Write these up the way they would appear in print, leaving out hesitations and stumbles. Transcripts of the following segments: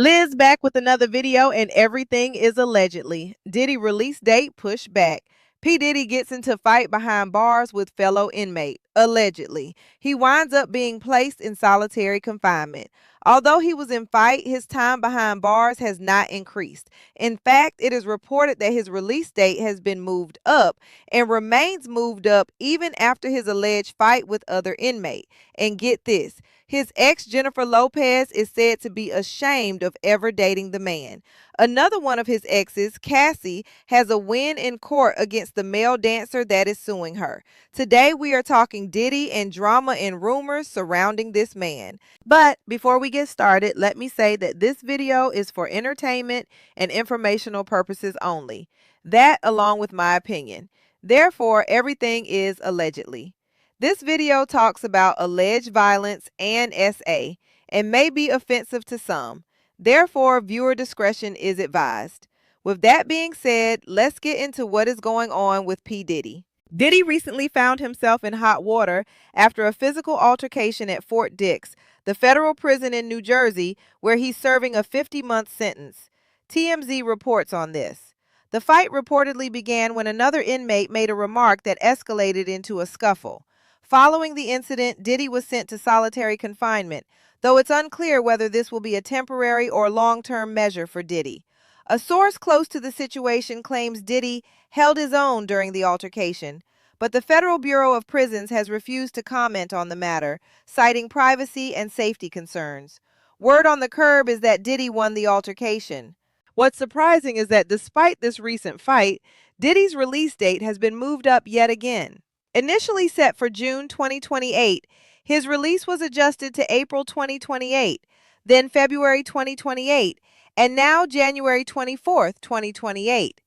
Liz back with another video, and everything is allegedly. Diddy release date pushed back. P. Diddy gets into fight behind bars with fellow inmate. Allegedly. He winds up being placed in solitary confinement. Although he was in fight, his time behind bars has not increased. In fact, it is reported that his release date has been moved up and remains moved up even after his alleged fight with other inmate. And get this, his ex Jennifer Lopez is said to be ashamed of ever dating the man. Another one of his exes, Cassie, has a win in court against the male dancer that is suing her. Today we are talking Diddy and drama and rumors surrounding this man. But before we get started, let me say that this video is for entertainment and informational purposes only. That along with my opinion. Therefore, everything is allegedly. This video talks about alleged violence and SA and may be offensive to some. Therefore, viewer discretion is advised. With that being said, let's get into what is going on with P. Diddy. Diddy recently found himself in hot water after a physical altercation at Fort Dix, the federal prison in New Jersey, where he's serving a 50-month sentence. TMZ reports on this. The fight reportedly began when another inmate made a remark that escalated into a scuffle. Following the incident, Diddy was sent to solitary confinement, though it's unclear whether this will be a temporary or long-term measure for Diddy. A source close to the situation claims Diddy held his own during the altercation, but the Federal Bureau of Prisons has refused to comment on the matter, citing privacy and safety concerns. Word on the curb is that Diddy won the altercation. What's surprising is that despite this recent fight, Diddy's release date has been moved up yet again. Initially set for June 2028, his release was adjusted to April 2028, then February 2028, and now January 24th, 2028.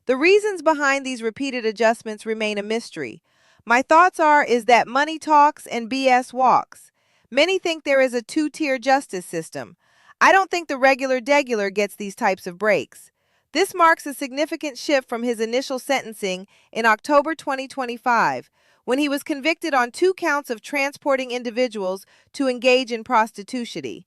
The reasons behind these repeated adjustments remain a mystery. My thoughts is that money talks and BS walks. Many think there is a two-tier justice system. I don't think the regular degular gets these types of breaks. This marks a significant shift from his initial sentencing in October 2025, when he was convicted on 2 counts of transporting individuals to engage in prostitution.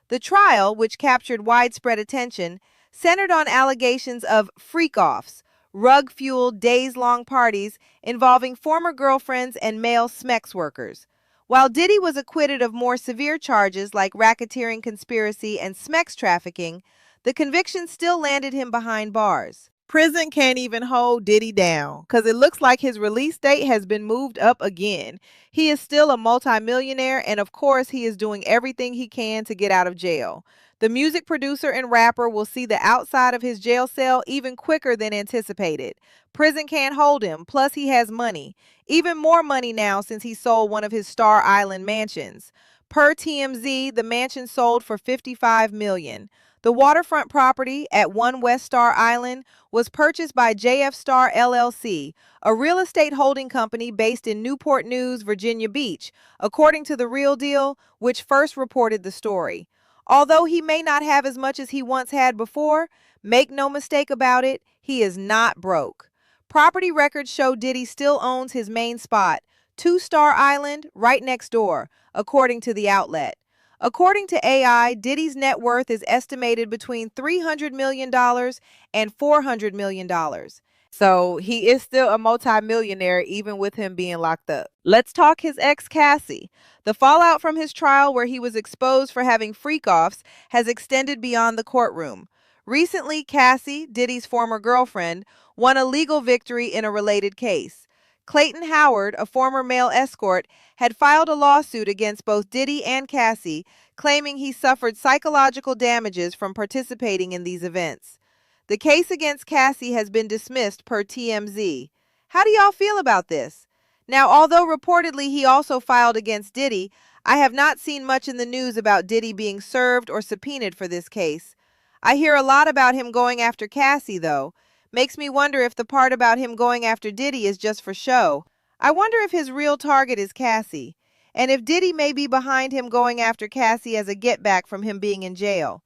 The trial, which captured widespread attention, centered on allegations of freak-offs, rug-fueled days-long parties involving former girlfriends and male SMEX workers. While Diddy was acquitted of more severe charges like racketeering conspiracy and SMEX trafficking, the conviction still landed him behind bars. Prison can't even hold Diddy down because it looks like his release date has been moved up again. He is still a multimillionaire, and of course, he is doing everything he can to get out of jail. The music producer and rapper will see the outside of his jail cell even quicker than anticipated. Prison can't hold him, plus he has money. Even more money now since he sold one of his Star Island mansions. Per TMZ, the mansion sold for $55 million. The waterfront property at 1 West Star Island was purchased by JF Star LLC, a real estate holding company based in Newport News, Virginia Beach, according to The Real Deal, which first reported the story. Although he may not have as much as he once had before, make no mistake about it, he is not broke. Property records show Diddy still owns his main spot, 2 Star Island, right next door, according to the outlet. According to AI, Diddy's net worth is estimated between $300 million and $400 million. So he is still a multimillionaire even with him being locked up. Let's talk his ex Cassie. The fallout from his trial where he was exposed for having freak-offs has extended beyond the courtroom. Recently, Cassie, Diddy's former girlfriend, won a legal victory in a related case. Clayton Howard, a former male escort, had filed a lawsuit against both Diddy and Cassie, claiming he suffered psychological damages from participating in these events. The case against Cassie has been dismissed per TMZ. How do y'all feel about this? Now, although reportedly he also filed against Diddy, I have not seen much in the news about Diddy being served or subpoenaed for this case. I hear a lot about him going after Cassie, though. Makes me wonder if the part about him going after Diddy is just for show. I wonder if his real target is Cassie, and if Diddy may be behind him going after Cassie as a get-back from him being in jail.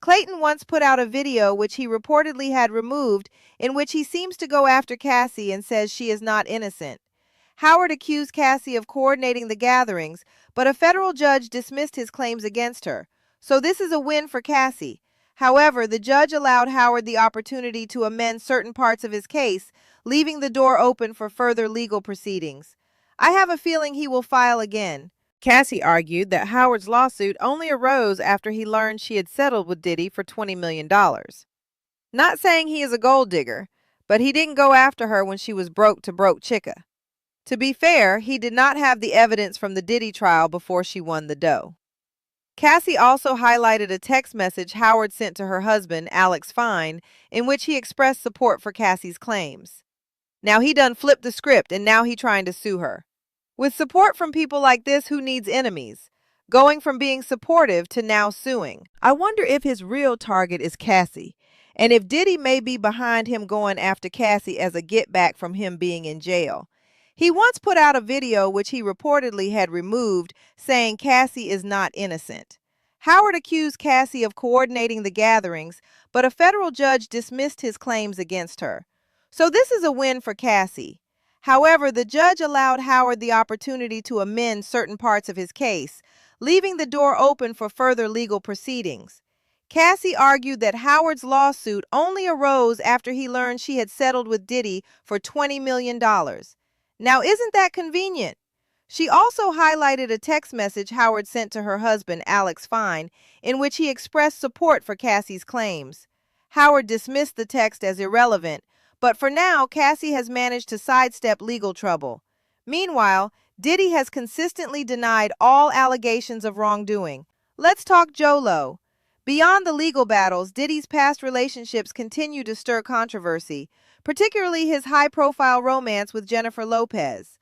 Clayton once put out a video which he reportedly had removed in which he seems to go after Cassie and says she is not innocent. Howard accused Cassie of coordinating the gatherings, but a federal judge dismissed his claims against her. So this is a win for Cassie. However, the judge allowed Howard the opportunity to amend certain parts of his case, leaving the door open for further legal proceedings. I have a feeling he will file again. Cassie argued that Howard's lawsuit only arose after he learned she had settled with Diddy for $20 million. Not saying he is a gold digger, but he didn't go after her when she was broke to broke chicka. To be fair, he did not have the evidence from the Diddy trial before she won the dough. Cassie also highlighted a text message Howard sent to her husband, Alex Fine, in which he expressed support for Cassie's claims. Now he done flipped the script and now he trying to sue her. With support from people like this, who needs enemies? Going from being supportive to now suing. I wonder if his real target is Cassie, and if Diddy may be behind him going after Cassie as a get back from him being in jail. He once put out a video which he reportedly had removed saying Cassie is not innocent. Howard accused Cassie of coordinating the gatherings, but a federal judge dismissed his claims against her. So this is a win for Cassie. However, the judge allowed Howard the opportunity to amend certain parts of his case, leaving the door open for further legal proceedings. Cassie argued that Howard's lawsuit only arose after he learned she had settled with Diddy for $20 million. Now, isn't that convenient? She also highlighted a text message Howard sent to her husband, Alex Fine, in which he expressed support for Cassie's claims. Howard dismissed the text as irrelevant, but for now, Cassie has managed to sidestep legal trouble. Meanwhile, Diddy has consistently denied all allegations of wrongdoing. Let's talk Jolo. Beyond the legal battles, Diddy's past relationships continue to stir controversy, particularly his high-profile romance with Jennifer Lopez.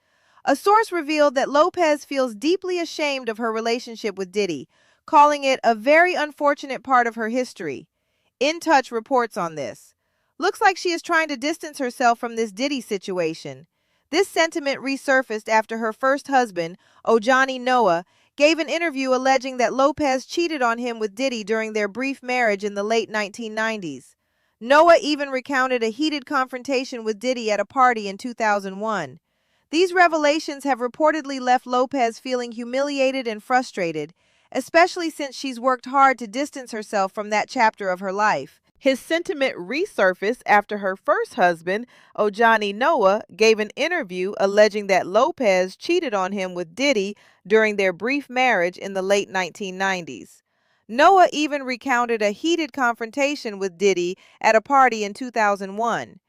A source revealed that Lopez feels deeply ashamed of her relationship with Diddy, calling it a very unfortunate part of her history. In Touch reports on this. Looks like she is trying to distance herself from this Diddy situation. This sentiment resurfaced after her first husband, Ojani Noah, gave an interview alleging that Lopez cheated on him with Diddy during their brief marriage in the late 1990s. Noah even recounted a heated confrontation with Diddy at a party in 2001. These revelations have reportedly left Lopez feeling humiliated and frustrated, especially since she's worked hard to distance herself from that chapter of her life. His sentiment resurfaced after her first husband, Ojani Noah, gave an interview alleging that Lopez cheated on him with Diddy during their brief marriage in the late 1990s. Noah even recounted a heated confrontation with Diddy at a party in 2001.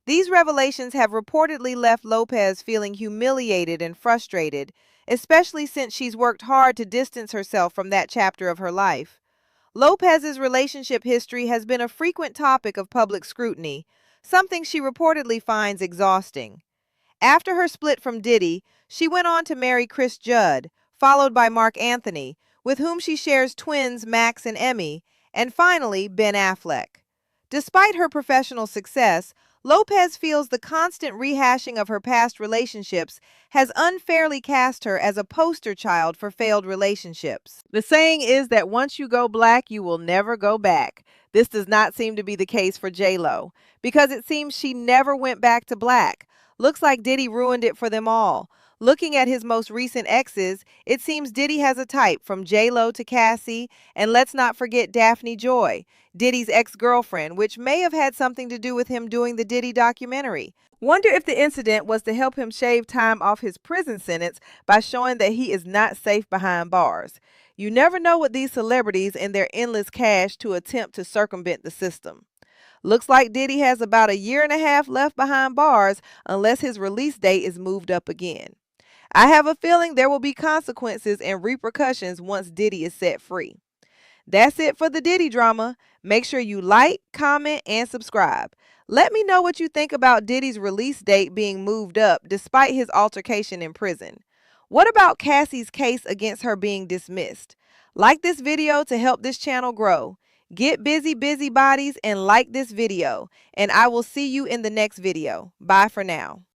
These revelations have reportedly left Lopez feeling humiliated and frustrated, especially since she's worked hard to distance herself from that chapter of her life. Lopez's relationship history has been a frequent topic of public scrutiny, something she reportedly finds exhausting. After her split from Diddy, she went on to marry Chris Judd, followed by Mark Anthony, with whom she shares twins Max and Emmy, and finally Ben Affleck. Despite her professional success, Lopez feels the constant rehashing of her past relationships has unfairly cast her as a poster child for failed relationships. The saying is that once you go black, you will never go back. This does not seem to be the case for J-Lo, because it seems she never went back to black. Looks like Diddy ruined it for them all. Looking at his most recent exes, it seems Diddy has a type from J-Lo to Cassie, and let's not forget Daphne Joy, Diddy's ex-girlfriend, which may have had something to do with him doing the Diddy documentary. Wonder if the incident was to help him shave time off his prison sentence by showing that he is not safe behind bars. You never know with these celebrities and their endless cash to attempt to circumvent the system. Looks like Diddy has about a year and a half left behind bars unless his release date is moved up again. I have a feeling there will be consequences and repercussions once Diddy is set free. That's it for the Diddy drama. Make sure you like, comment, and subscribe. Let me know what you think about Diddy's release date being moved up despite his altercation in prison. What about Cassie's case against her being dismissed? Like this video to help this channel grow. Get busy, busybodies, and like this video. And I will see you in the next video. Bye for now.